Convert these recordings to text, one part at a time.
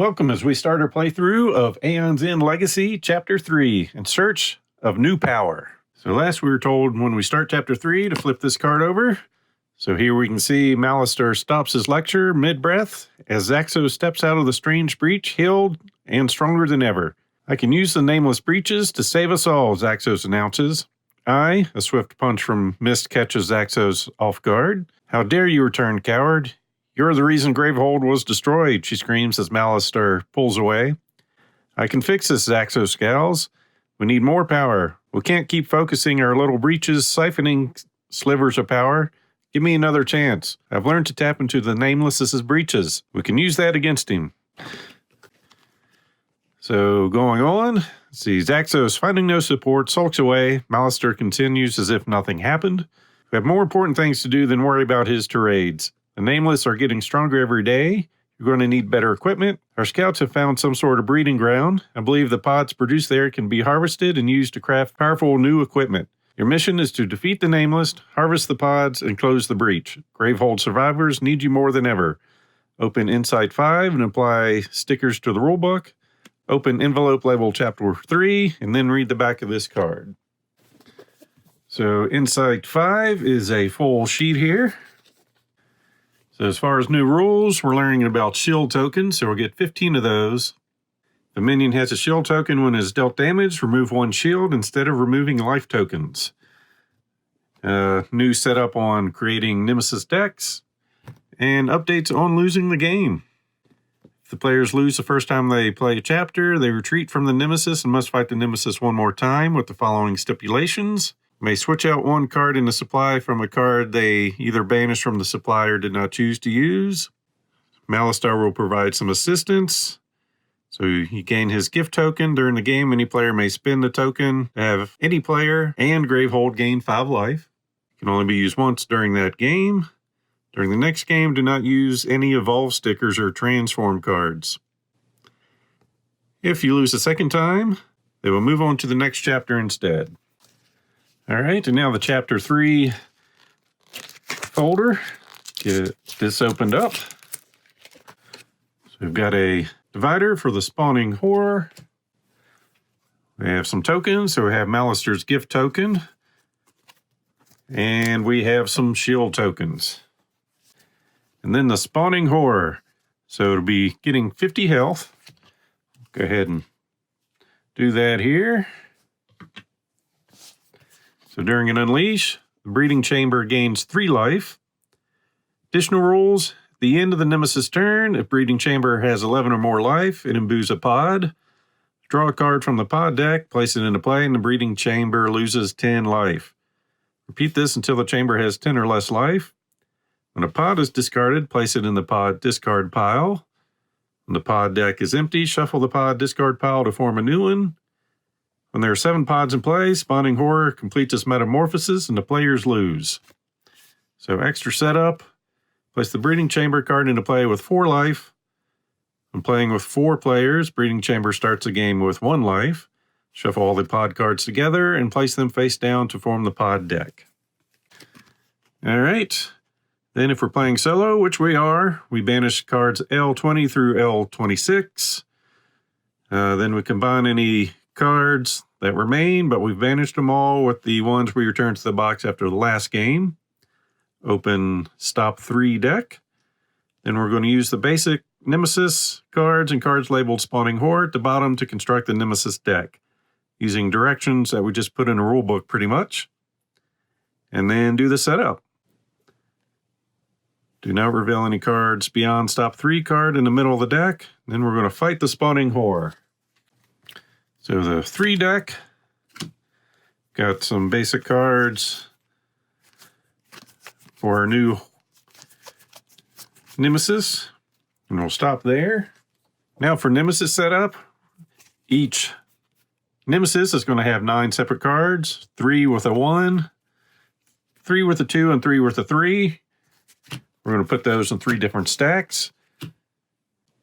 Welcome as we start our playthrough of Aeon's End Legacy, Chapter 3, In Search of New Power. So last we were told when we start Chapter 3 to flip this card over. So here we can see Malister stops his lecture mid-breath as Zaxos steps out of the strange breach, healed and stronger than ever. I can use the nameless breaches to save us all, Zaxos announces. A swift punch from Mist catches Zaxos off guard. How dare you return, coward? You're the reason Gravehold was destroyed, she screams as Malister pulls away. I can fix this, Zaxos scowls. We need more power. We can't keep focusing our little breaches, siphoning slivers of power. Give me another chance. I've learned to tap into the Nameless's breaches. We can use that against him. So going on, see Zaxos finding no support, sulks away. Malister continues as if nothing happened. We have more important things to do than worry about his tirades. The Nameless are getting stronger every day. You're going to need better equipment. Our scouts have found some sort of breeding ground. I believe the pods produced there can be harvested and used to craft powerful new equipment. Your mission is to defeat the Nameless, harvest the pods, and close the breach. Gravehold survivors need you more than ever. Open Insight 5 and apply stickers to the rulebook. Open Envelope Level Chapter 3 and then read the back of this card. So Insight 5 is a full sheet here. So as far as new rules, we're learning about shield tokens, so we'll get 15 of those. If a minion has a shield token when it is dealt damage, remove one shield instead of removing life tokens. New setup on creating Nemesis decks, and updates on losing the game. If the players lose the first time they play a chapter, they retreat from the Nemesis and must fight the Nemesis one more time with the following stipulations. May switch out one card in the supply from a card they either banished from the supply or did not choose to use. Malister will provide some assistance. So you gain his gift token. During the game, any player may spend the token to have any player and Gravehold gain 5 life. It can only be used once during that game. During the next game, do not use any evolve stickers or transform cards. If you lose a second time, they will move on to the next chapter instead. All right, and now the Chapter 3 folder. Get this opened up. So we've got a divider for the spawning horror. We have some tokens. So we have Malister's gift token. And we have some shield tokens. And then the spawning horror. So it'll be getting 50 health. Go ahead and do that here. So during an unleash, the breeding chamber gains 3 life. Additional rules, at the end of the Nemesis turn, if breeding chamber has 11 or more life, it imbues a pod. Draw a card from the pod deck, place it into play, and the breeding chamber loses 10 life. Repeat this until the chamber has 10 or less life. When a pod is discarded, place it in the pod discard pile. When the pod deck is empty, shuffle the pod discard pile to form a new one. When there are 7 pods in play, spawning horror completes its metamorphosis and the players lose. So extra setup, place the breeding chamber card into play with 4 life. When playing with 4 players, breeding chamber starts a game with 1 life. Shuffle all the pod cards together and place them face down to form the pod deck. All right. Then if we're playing solo, which we are, we banish cards L20 through L26. Then we combine any cards that remain, but we've banished them all with the ones we returned to the box after the last game. Open Stop 3 deck. Then we're going to use the basic Nemesis cards and cards labeled Spawning Horror at the bottom to construct the Nemesis deck, using directions that we just put in a rule book pretty much. And then do the setup. Do not reveal any cards beyond Stop 3 card in the middle of the deck. Then we're going to fight the Spawning Horror. So the 3 deck, got some basic cards for our new Nemesis, and we'll stop there. Now for Nemesis setup, each Nemesis is going to have 9 separate cards, 3 with a 1, 3 with a 2, and 3 with a 3. We're going to put those in 3 different stacks,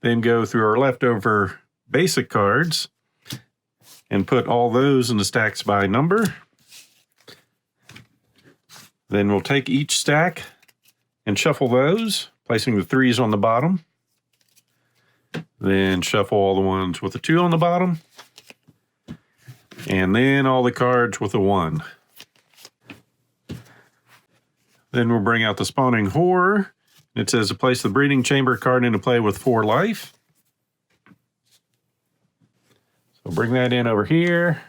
then go through our leftover basic cards, and put all those in the stacks by number. Then we'll take each stack and shuffle those, placing the 3s on the bottom. Then shuffle all the ones with a 2 on the bottom. And then all the cards with a 1. Then we'll bring out the Spawning Horror. It says to place the Breeding Chamber card into play with 4 life. So bring that in over here.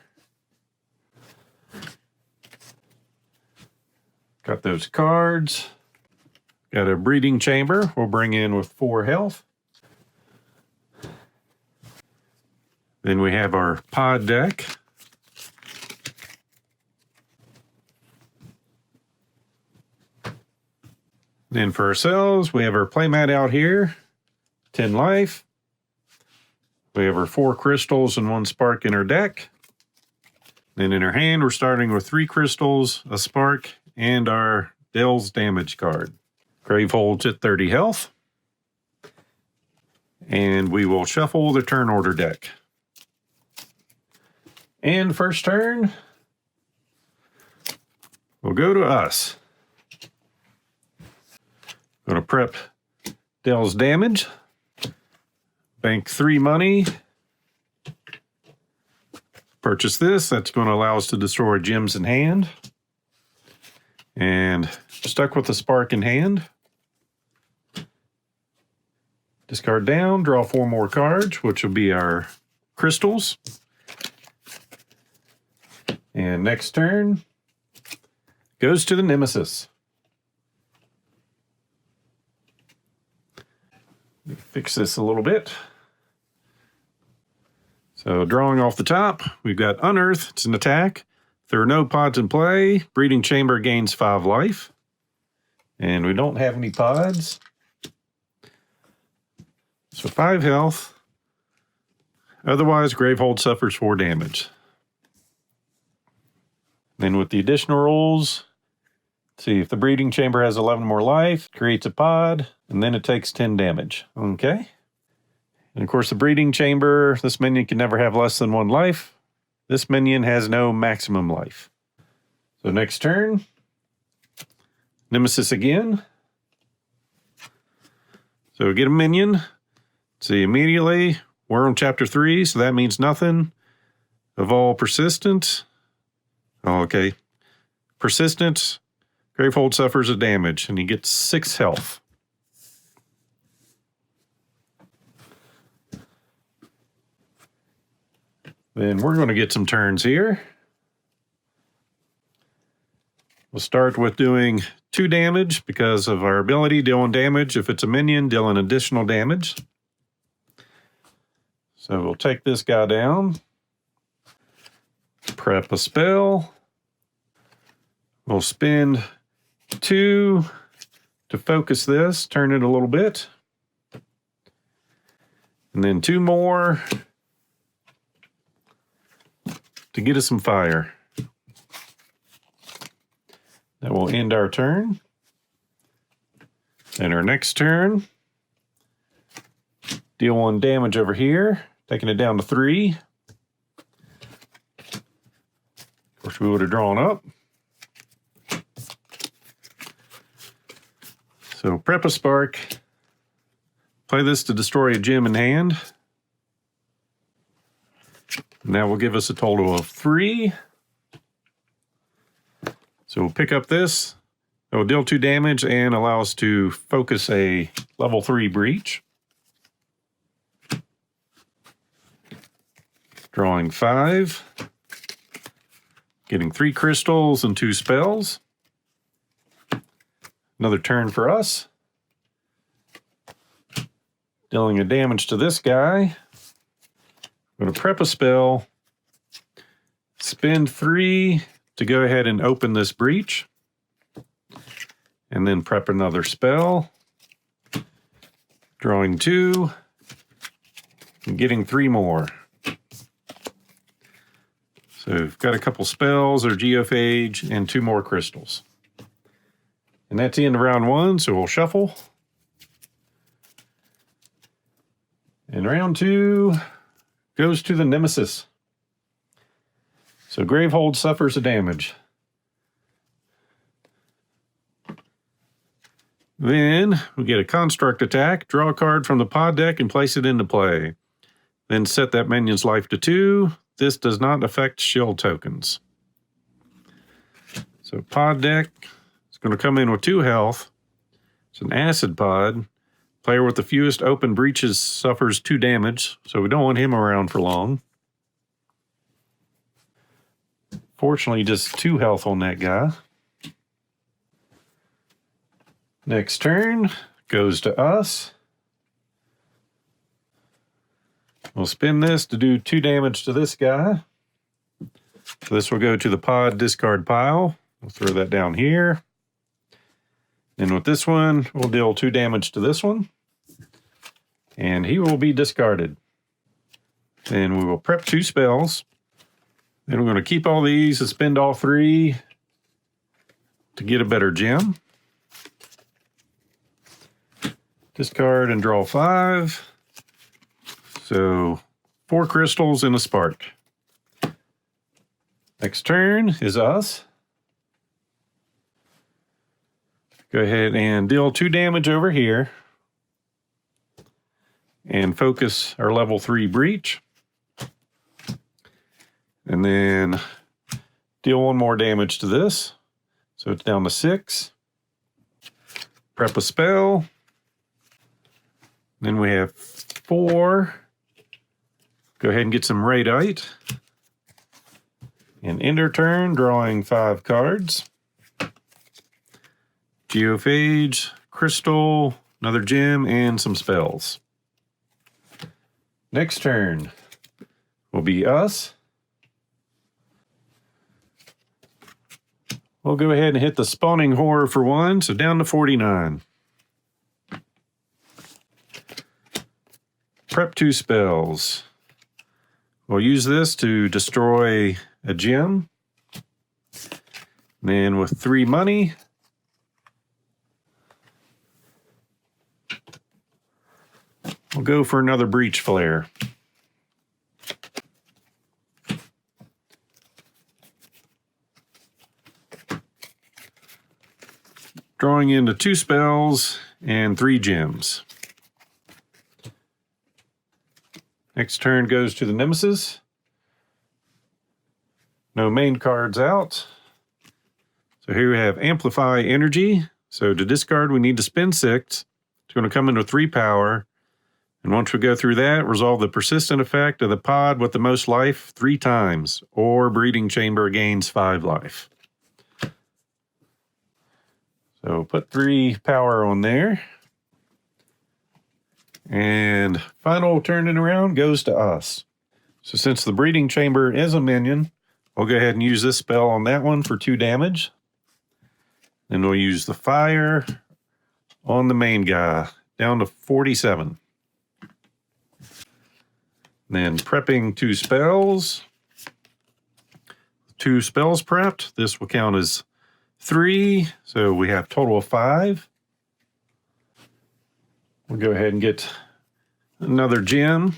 Got those cards. Got a Breeding Chamber we'll bring in with 4 health. Then we have our pod deck. Then for ourselves, we have our playmat out here, 10 life. We have our 4 crystals and 1 spark in our deck. Then in our hand, we're starting with 3 crystals, a spark, and our Dell's Damage card. Gravehold's at 30 health. And we will shuffle the turn order deck. And first turn, we'll go to us. Going to prep Dell's Damage. Bank 3 money. Purchase this. That's going to allow us to destroy gems in hand. And stuck with the spark in hand. Discard down. Draw 4 more cards, which will be our crystals. And next turn goes to the Nemesis. Fix this a little bit. So drawing off the top, we've got Unearth. It's an attack. If there are no pods in play, Breeding Chamber gains 5 life. And we don't have any pods. So 5 health. Otherwise, Gravehold suffers 4 damage. Then with the additional rolls, see if the Breeding Chamber has 11 more life, creates a pod, and then it takes 10 damage. Okay. And of course, the Breeding Chamber, this minion can never have less than 1 life. This minion has no maximum life. So next turn, Nemesis again. So we get a minion. See, immediately, we're on chapter 3, so that means nothing. Evolve Persistent. Oh, okay. Persistence. Gravehold suffers a damage, and he gets 6 health. Then we're going to get some turns here. We'll start with doing 2 damage because of our ability, dealing damage. If it's a minion, dealing additional damage. So we'll take this guy down. Prep a spell. We'll spend 2 to focus this, turn it a little bit. And then 2 more to get us some fire. That will end our turn. And our next turn, deal 1 damage over here, taking it down to 3. Of course, we would have drawn up. So prep a spark. Play this to destroy a gem in hand. And that will give us a total of 3. So we'll pick up this. It will deal 2 damage and allow us to focus a level 3 breach. Drawing 5. Getting 3 crystals and 2 spells. Another turn for us. Dealing a damage to this guy. I'm going to prep a spell. Spend 3 to go ahead and open this breach. And then prep another spell. Drawing 2. And getting 3 more. So we've got a couple spells, or Geophage, and 2 more crystals. And that's the end of round 1, so we'll shuffle. And round 2 goes to the Nemesis. So Gravehold suffers a damage. Then we get a construct attack, draw a card from the pod deck and place it into play. Then set that minion's life to 2. This does not affect shield tokens. So pod deck is going to come in with 2 health. It's an acid pod. Player with the fewest open breaches suffers 2 damage, so we don't want him around for long. Fortunately, just 2 health on that guy. Next turn goes to us. We'll spin this to do 2 damage to this guy. So this will go to the pod discard pile. We'll throw that down here. And with this one, we'll deal 2 damage to this one. And he will be discarded. Then we will prep 2 spells. Then we're going to keep all these and spend all 3 to get a better gem. Discard and draw 5. So 4 crystals and a spark. Next turn is us. Go ahead and deal 2 damage over here. And focus our level 3 breach. And then deal 1 more damage to this. So it's down to 6. Prep a spell. Then we have 4. Go ahead and get some Radite. And end our turn, drawing 5 cards. Geophage, Crystal, another gem, and some spells. Next turn will be us. We'll go ahead and hit the Spawning Horror for 1, so down to 49. Prep 2 spells. We'll use this to destroy a gem. Then with 3 money, we'll go for another Breach Flare. Drawing into 2 spells and 3 gems. Next turn goes to the Nemesis. No main cards out. So here we have Amplify Energy. So to discard, we need to spend 6. It's going to come into 3 power. And once we go through that, resolve the persistent effect of the pod with the most life 3 times, or Breeding Chamber gains 5 life. So put 3 power on there. And final turning around goes to us. So since the Breeding Chamber is a minion, we'll go ahead and use this spell on that one for 2 damage. Then we'll use the fire on the main guy, down to 47. Then prepping 2 spells. 2 spells prepped. This will count as 3, so we have a total of 5. We'll go ahead and get another gem.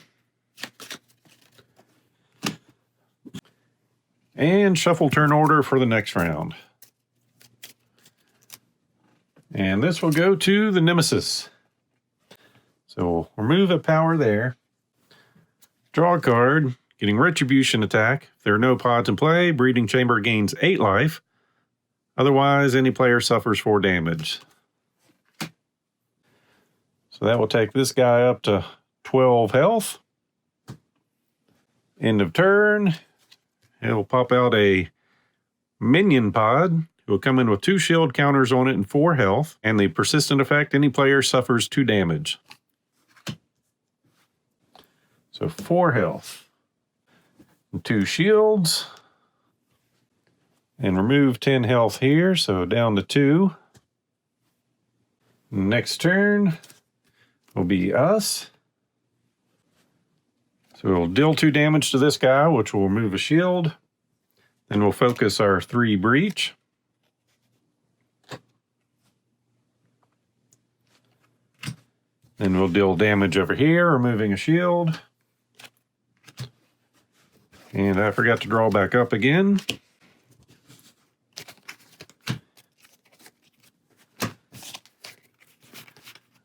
And shuffle turn order for the next round. And this will go to the Nemesis. So we'll remove a power there. Draw a card, getting Retribution attack. If there are no pods in play, Breeding Chamber gains 8 life. Otherwise, any player suffers 4 damage. So that will take this guy up to 12 health. End of turn. It'll pop out a minion pod. It will come in with 2 shield counters on it and 4 health. And the persistent effect, any player suffers 2 damage. So 4 health. And 2 shields. And remove 10 health here, so down to 2. Next turn will be us. So we'll deal 2 damage to this guy, which will remove a shield. Then we'll focus our 3 breach. Then we'll deal damage over here, removing a shield. And I forgot to draw back up again.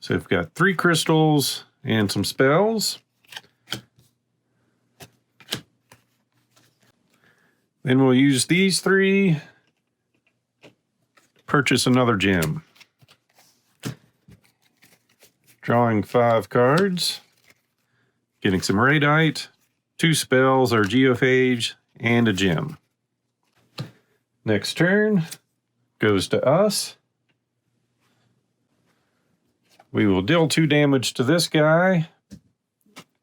So we've got 3 crystals and some spells. Then we'll use these 3 to purchase another gem. Drawing 5 cards. Getting some radite, 2 spells, our geophage, and a gem. Next turn goes to us. We will deal 2 damage to this guy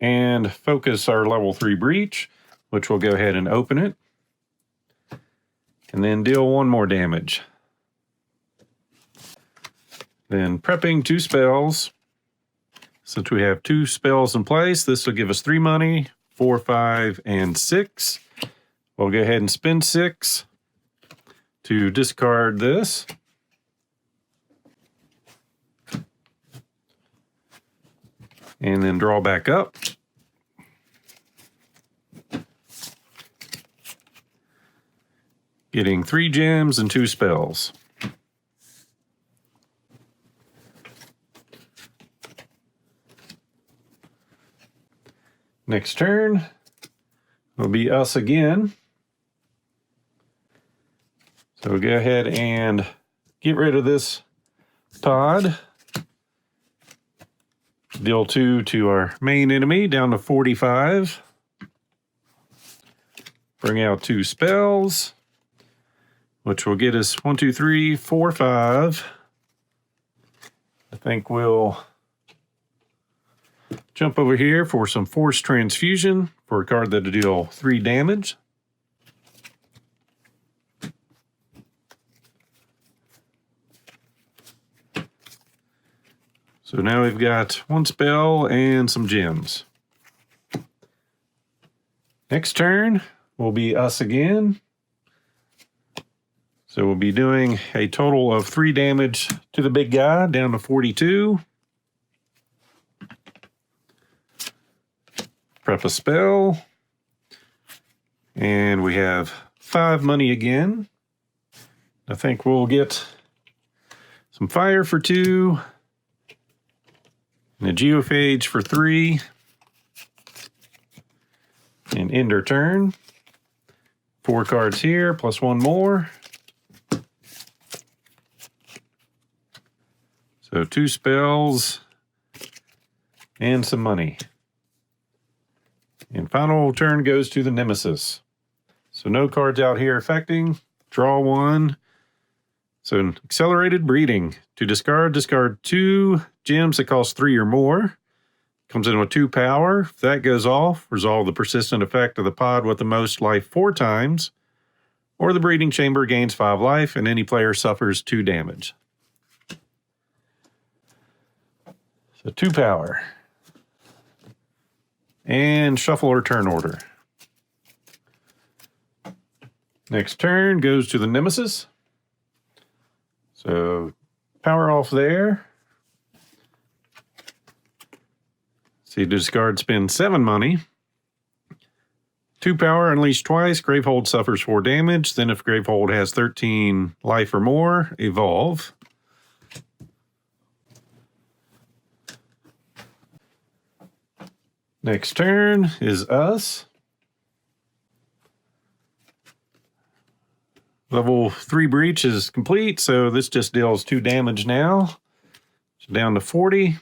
and focus our level 3 breach, which will go ahead and open it. And then deal 1 more damage. Then prepping 2 spells. Since we have 2 spells in place, this will give us 3 money, 4, 5, and 6. We'll go ahead and spend 6 to discard this. And then draw back up. Getting 3 gems and 2 spells. Next turn will be us again. So we'll go ahead and get rid of this pod. Deal 2 to our main enemy, down to 45. Bring out 2 spells, which will get us 1, 2, 3, 4, 5. I think we'll jump over here for some Force Transfusion for a card that'll deal 3 damage. So now we've got 1 spell and some gems. Next turn will be us again. So we'll be doing a total of 3 damage to the big guy, down to 42. Prep a spell. And we have 5 money again. I think we'll get some fire for 2. And a geophage for 3. And end our turn. 4 cards here, plus 1 more. So 2 spells and some money. And final turn goes to the Nemesis. So no cards out here affecting. Draw 1. So an accelerated breeding. To discard 2 gems that cost 3 or more. Comes in with 2 power. If that goes off, resolve the persistent effect of the pod with the most life 4 times. Or the breeding chamber gains 5 life and any player suffers 2 damage. So 2 power. And shuffle our turn order. Next turn goes to the Nemesis. So power off there. See, discard, spend 7 money. 2 power, unleash twice. Gravehold suffers 4 damage. Then if Gravehold has 13 life or more, evolve. Next turn is us. Level 3 breach is complete, so this just deals 2 damage now. So down to 40.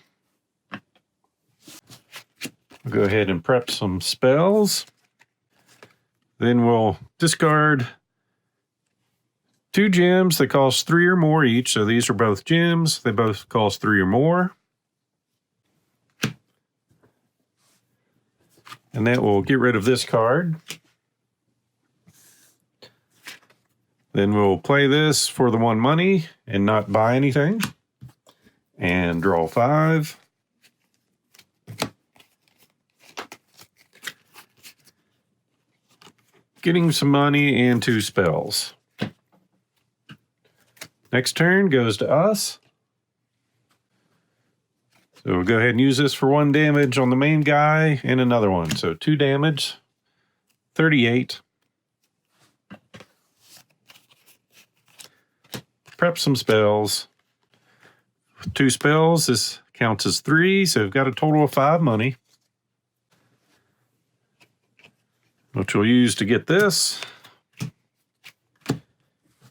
We'll go ahead and prep some spells. Then we'll discard 2 gems that cost 3 or more each. So these are both gems. They both cost 3 or more. And that will get rid of this card. Then we'll play this for the 1 money and not buy anything. And draw 5. Getting some money and 2 spells. Next turn goes to us. So we'll go ahead and use this for 1 damage on the main guy and another one. So 2 damage, 38. Prep some spells. With 2 spells, this counts as 3, so we've got a total of 5 money, which we'll use to get this.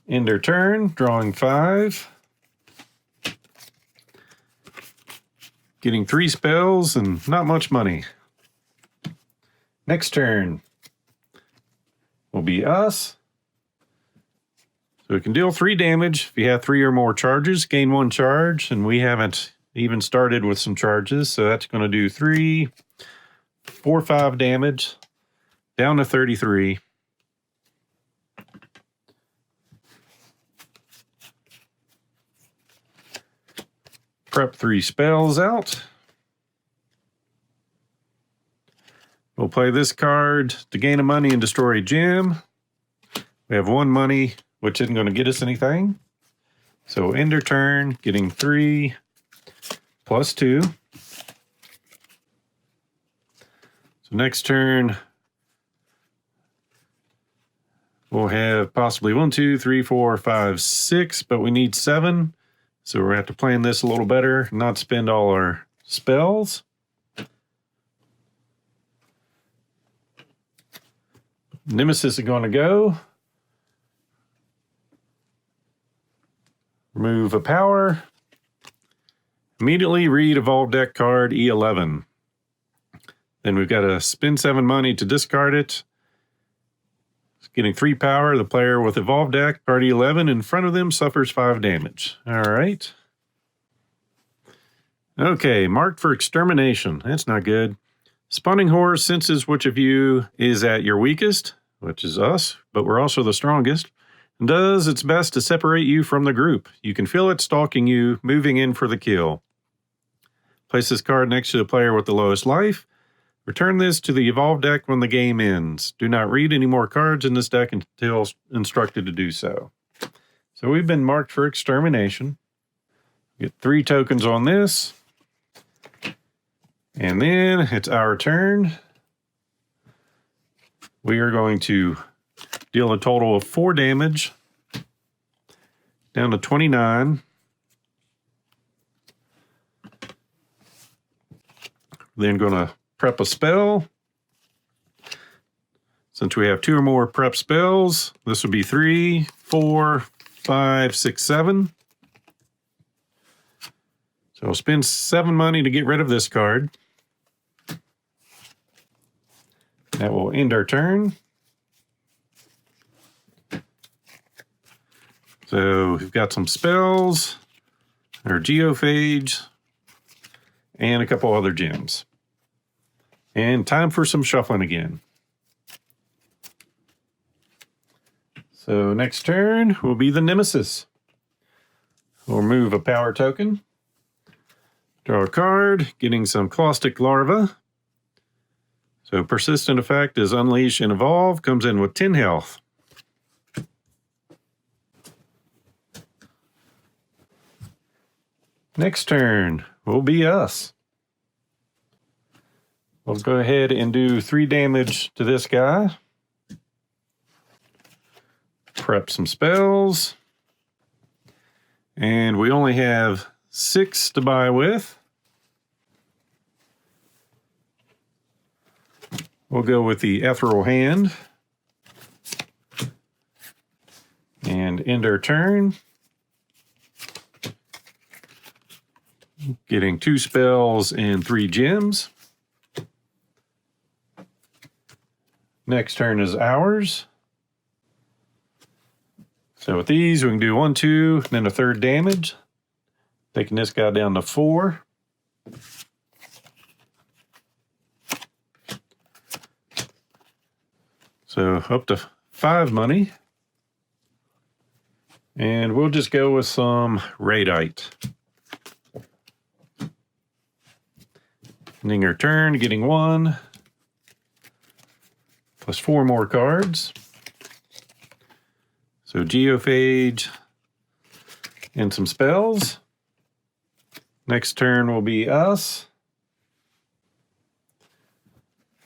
End our turn, drawing 5. Getting 3 spells and not much money. Next turn will be us. So we can deal 3 damage if you have 3 or more charges, gain 1 charge, and we haven't even started with some charges, so that's going to do 3, 4, 5 damage, down to 33. Prep 3 spells out. We'll play this card to gain a money and destroy a gem. We have 1 money, which isn't going to get us anything. So end our turn, getting 3 plus 2. So next turn, we'll have possibly 1, 2, 3, 4, 5, 6, but we need 7. So we're going to have to plan this a little better, not spend all our spells. Nemesis is going to go. Remove a power. Immediately read Evolved Deck card E11. Then we've got to spend 7 money to discard it. Getting 3 power, the player with Evolved Deck, card E11 in front of them suffers 5 damage. All right. Okay, marked for extermination. That's not good. Spawning Horror senses which of you is at your weakest, which is us, but we're also the strongest, and does its best to separate you from the group. You can feel it stalking you, moving in for the kill. Place this card next to the player with the lowest life. Return this to the Evolved Deck when the game ends. Do not read any more cards in this deck until instructed to do so. So we've been marked for extermination. Get 3 tokens on this. And then it's our turn. We are going to deal a total of 4 damage. Down to 29. Then going to prep a spell. Since we have 2 or more prep spells, this would be 3, 4, 5, 6, 7. So I'll spend 7 money to get rid of this card. That will end our turn. So we've got some spells, our Geophage, and a couple other gems. And time for some shuffling again. So next turn will be the Nemesis. We'll remove a power token. Draw a card, getting some Caustic Larva. So persistent effect is Unleash and Evolve, comes in with 10 health. Next turn will be us. We'll go ahead and do 3 damage to this guy. Prep some spells. And we only have 6 to buy with. We'll go with the Ethereal Hand. And end our turn. Getting 2 spells and 3 gems. Next turn is ours. So with these, we can do 1, 2, and then a 3rd damage. Taking this guy down to 4. So up to 5 money. And we'll just go with some Radite. Ending our turn, getting 1. Plus 4 more cards. So Geophage and some spells. Next turn will be us.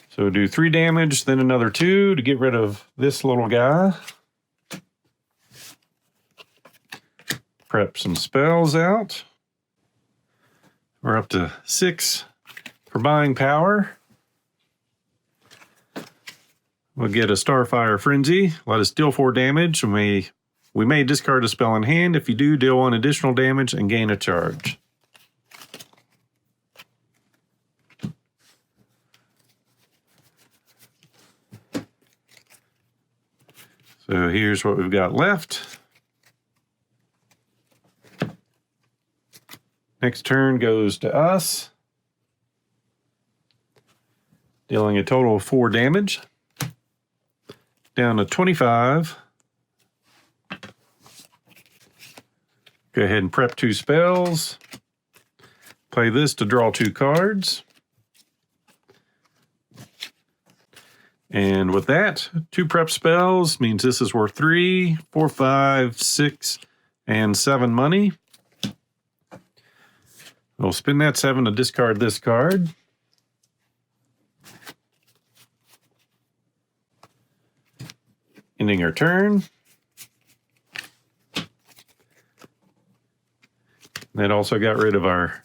So do 3 damage, then another 2 to get rid of this little guy. Prep some spells out. We're up to 6 for buying power. We'll get a Starfire Frenzy. Let us deal 4 damage. We may discard a spell in hand. If you do, deal 1 additional damage and gain a charge. So here's what we've got left. Next turn goes to us, dealing a total of 4 damage. Down to 25. Go ahead and prep 2 spells. Play this to draw 2 cards. And with that, 2 prep spells means this is worth 3, 4, 5, 6, and 7 money. We'll spend that 7 to discard this card. Ending our turn. That also got rid of our...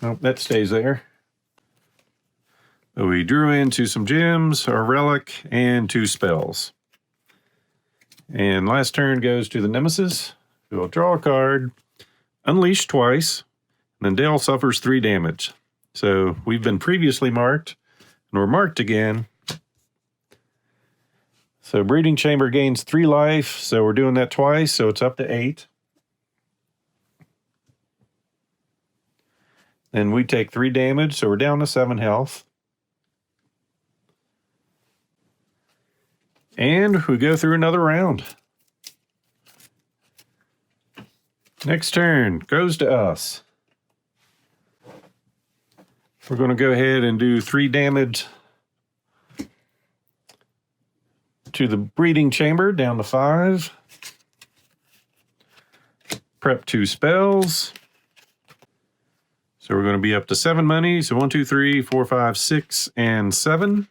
Nope, that stays there. So we drew into some gems, a relic, and 2 spells. And last turn goes to the Nemesis, who will draw a card, unleash twice, and then Dale suffers 3 damage. So we've been previously marked, and we're marked again. So Breeding Chamber gains 3 life, so we're doing that twice, so it's up to 8. Then we take 3 damage, so we're down to 7 health. And we go through another round. Next turn goes to us. We're going to go ahead and do 3 damage to the Breeding Chamber, down to 5. Prep 2 spells. So we're going to be up to 7 money. So 1, 2, 3, 4, 5, 6, and 7.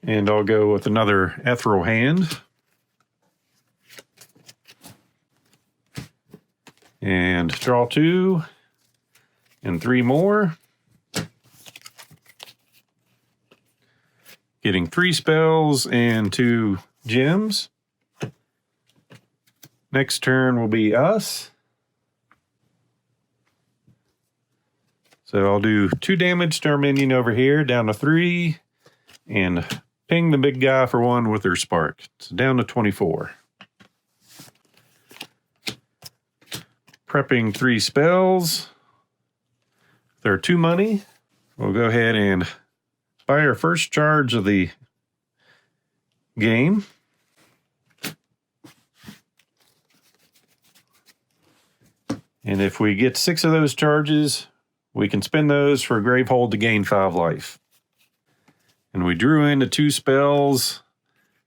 And I'll go with another Ethereal Hand. And draw 2. And 3 more. Getting 3 spells and 2 gems. Next turn will be us. So I'll do 2 damage to our minion over here, down to 3. And ping the big guy for 1 with her spark. It's down to 24. Prepping 3 spells. There are 2 money. We'll go ahead and buy our first charge of the game. And if we get 6 of those charges, we can spend those for a Gravehold to gain 5 life. And we drew into 2 spells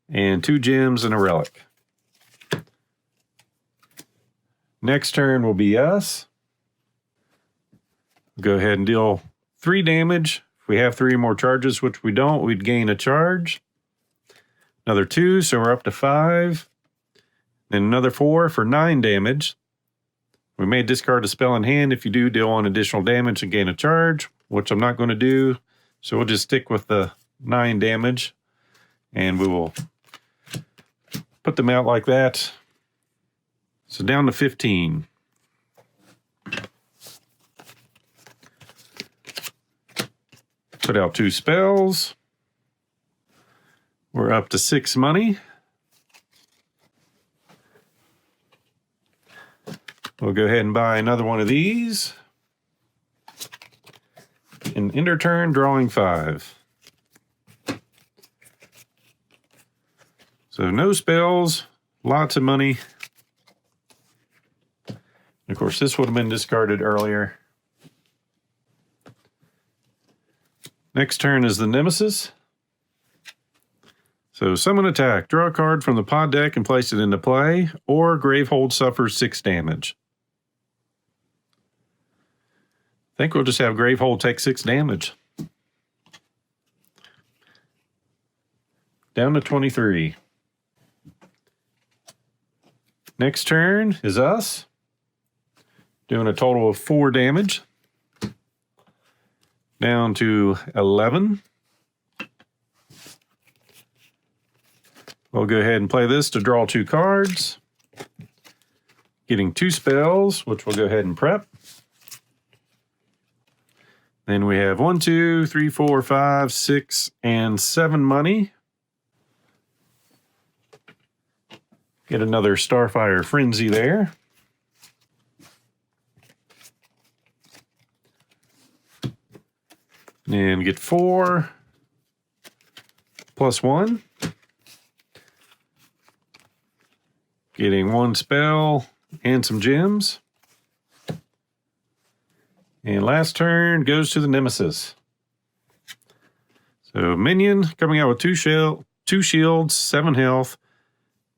and 2 gems and a relic. Next turn will be us. Go ahead and deal 3 damage. If we have 3 more charges, which we don't, we'd gain a charge. Another 2, so we're up to 5. And another 4 for 9 damage. We may discard a spell in hand. If you do, deal 1 additional damage and gain a charge, which I'm not going to do. So we'll just stick with the 9 damage. And we will put them out like that. So down to 15. Put out 2 spells. We're up to 6 money. We'll go ahead and buy another one of these. And end our turn drawing 5. So no spells, lots of money. Of course, this would have been discarded earlier. Next turn is the Nemesis. So summon attack. Draw a card from the pod deck and place it into play, or Gravehold suffers 6 damage. I think we'll just have Gravehold take 6 damage. Down to 23. Next turn is us. doing a total of 4 damage. Down to 11. We'll go ahead and play this to draw 2 cards. Getting 2 spells, which we'll go ahead and prep. Then we have 1, 2, 3, 4, 5, 6, and 7 money. Get another Starfire Frenzy there. And get 4 plus 1. Getting 1 spell and some gems. And last turn goes to the Nemesis. So minion coming out with 2 shields, 7 health.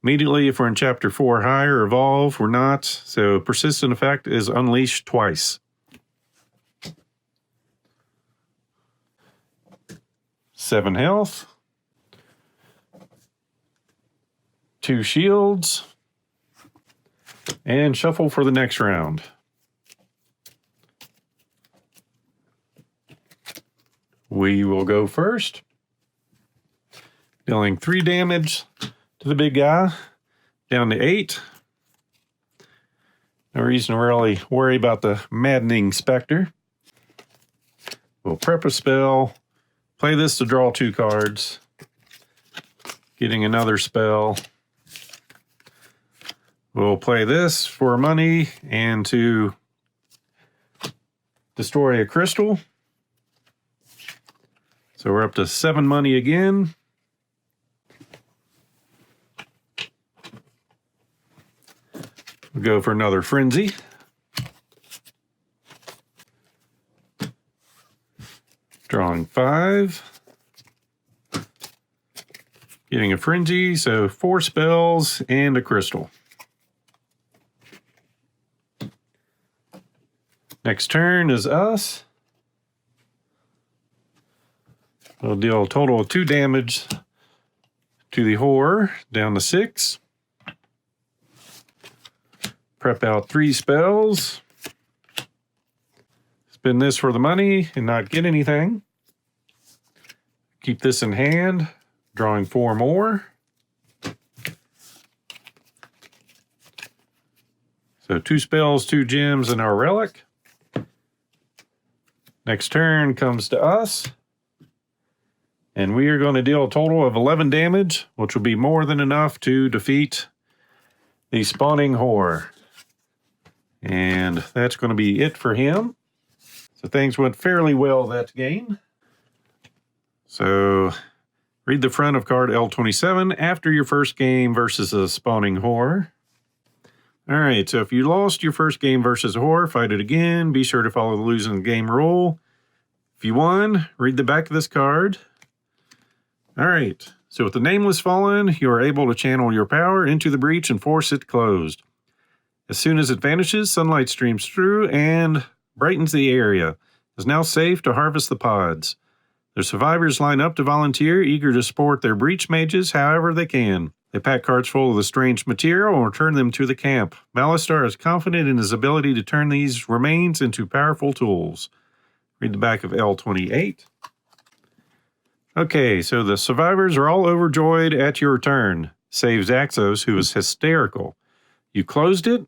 Immediately, if we're in chapter 4 or higher, evolve. We're not. So persistent effect is unleashed twice. 7 health. 2 shields. And shuffle for the next round. We will go first. Dealing 3 damage to the big guy. Down to 8. No reason to really worry about the maddening specter. We'll prep a spell. Play this to draw 2 cards. Getting another spell. We'll play this for money and to destroy a crystal. So we're up to 7 money again. We'll go for another frenzy. Drawing 5. Getting a frenzy, so 4 spells and a crystal. Next turn is us. We'll deal a total of 2 damage to the horror, down to 6. Prep out 3 spells. Spend this for the money and not get anything. Keep this in hand, drawing 4 more. So 2 spells, 2 gems, and our relic. Next turn comes to us. And we are going to deal a total of 11 damage, which will be more than enough to defeat the spawning horror. And that's going to be it for him. So things went fairly well that game. So read the front of card L27 after your first game versus a spawning horror. All right, so if you lost your first game versus a horror, fight it again. Be sure to follow the losing game rule. If you won, read the back of this card. All right, so with the Nameless fallen, you are able to channel your power into the breach and force it closed. As soon as it vanishes, sunlight streams through and brightens the area. It's now safe to harvest the pods. The survivors line up to volunteer, eager to support their breach mages however they can. They pack carts full of the strange material and return them to the camp. Malistar is confident in his ability to turn these remains into powerful tools. Read the back of L28. Okay, so the survivors are all overjoyed at your return, save Zaxos, who is hysterical. You closed it?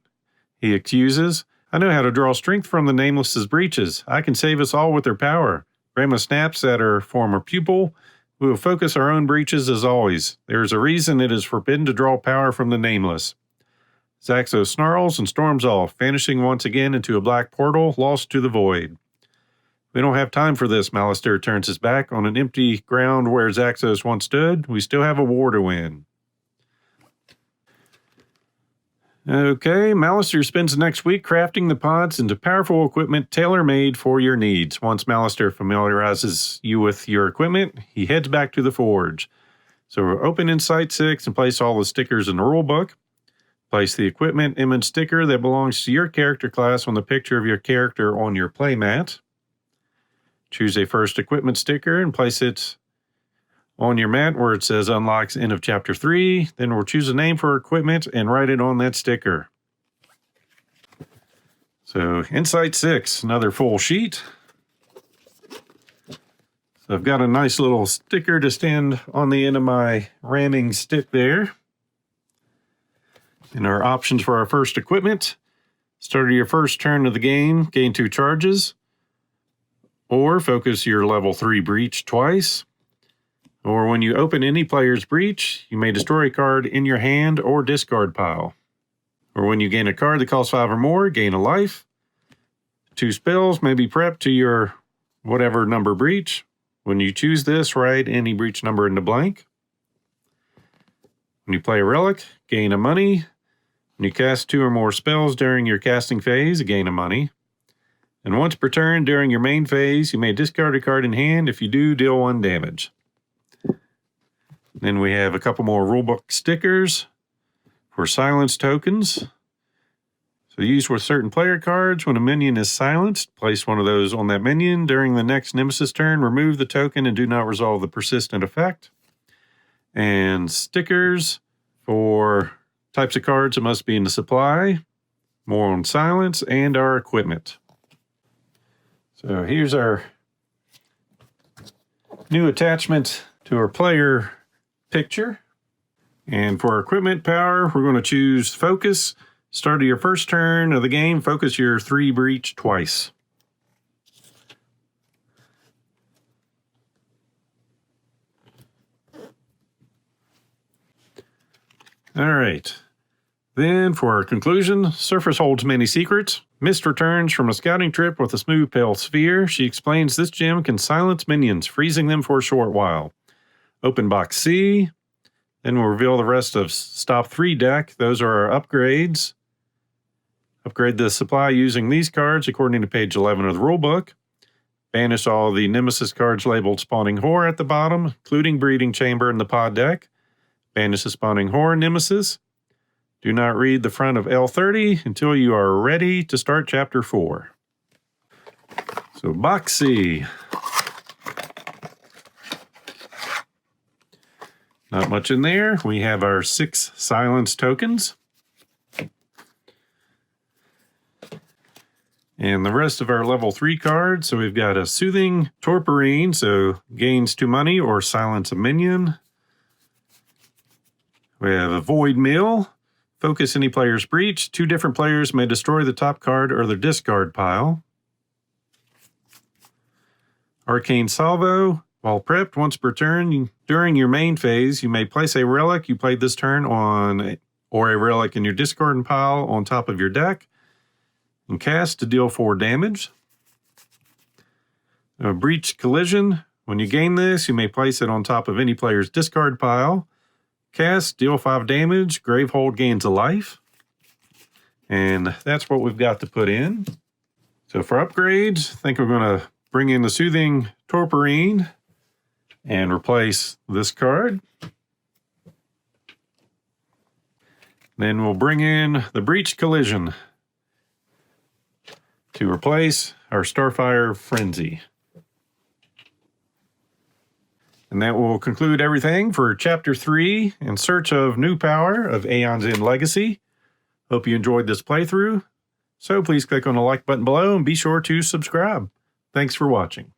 He accuses. I know how to draw strength from the Nameless's breaches. I can save us all with their power. Grandma snaps at her former pupil. We will focus our own breaches as always. There is a reason it is forbidden to draw power from the Nameless. Zaxos snarls and storms off, vanishing once again into a black portal, lost to the void. We don't have time for this, Malistar turns his back on an empty ground where Zaxos once stood. We still have a war to win. Okay, Malistar spends the next week crafting the pods into powerful equipment tailor-made for your needs. Once Malistar familiarizes you with your equipment, he heads back to the forge. So we'll open Insight 6 and place all the stickers in the rulebook. Place the equipment image sticker that belongs to your character class on the picture of your character on your playmat. Choose a first equipment sticker and place it on your mat where it says Unlocks End of Chapter 3. Then we'll choose a name for equipment and write it on that sticker. So Insight 6, another full sheet. So I've got a nice little sticker to stand on the end of my ramming stick there. And our options for our first equipment: start your first turn of the game, gain 2 charges, or focus your level 3 breach twice. Or when you open any player's breach, you may destroy a card in your hand or discard pile. Or when you gain a card that costs 5 or more, gain a life. 2 spells may be prepped to your whatever number breach. When you choose this, write any breach number into blank. When you play a relic, gain a money. When you cast 2 or more spells during your casting phase, gain a money. And once per turn during your main phase, you may discard a card in hand. If you do, deal 1 damage. Then we have a couple more rulebook stickers for silence tokens. So used with certain player cards, when a minion is silenced, place one of those on that minion. During the next Nemesis turn, remove the token and do not resolve the persistent effect. And stickers for types of cards that must be in the supply, more on silence, and our equipment. So here's our new attachment to our player picture. And for our equipment power, we're going to choose focus. Start of your first turn of the game, focus your 3 breach twice. All right. Then for our conclusion, Surface holds many secrets. Mist returns from a scouting trip with a smooth pale sphere. She explains this gem can silence minions, freezing them for a short while. Open box C. Then we'll reveal the rest of Stop 3 deck. Those are our upgrades. Upgrade the supply using these cards according to page 11 of the rulebook. Banish all the Nemesis cards labeled Spawning Whore at the bottom, including Breeding Chamber in the pod deck. Banish the Spawning Whore Nemesis. Do not read the front of L30 until you are ready to start Chapter 4. So box C. Not much in there. We have our 6 silence tokens. And the rest of our level 3 cards. So we've got a Soothing Torporine, so gains 2 money or silence a minion. We have a Void Mill. Focus any player's breach. 2 different players may destroy the top card or their discard pile. Arcane Salvo. While prepped once per turn, during your main phase, you may place a relic you played this turn on, or a relic in your discard pile on top of your deck, and cast to deal 4 damage. A Breach Collision. When you gain this, you may place it on top of any player's discard pile. Cast, deal 5 damage. Gravehold gains a life. And that's what we've got to put in. So for upgrades, I think we're going to bring in the Soothing Torporine and replace this card. Then we'll bring in the Breach Collision to replace our Starfire Frenzy. And that will conclude everything for Chapter 3 in search of new power of AEONS End Legacy. Hope you enjoyed this playthrough. So please click on the like button below and be sure to subscribe. Thanks for watching.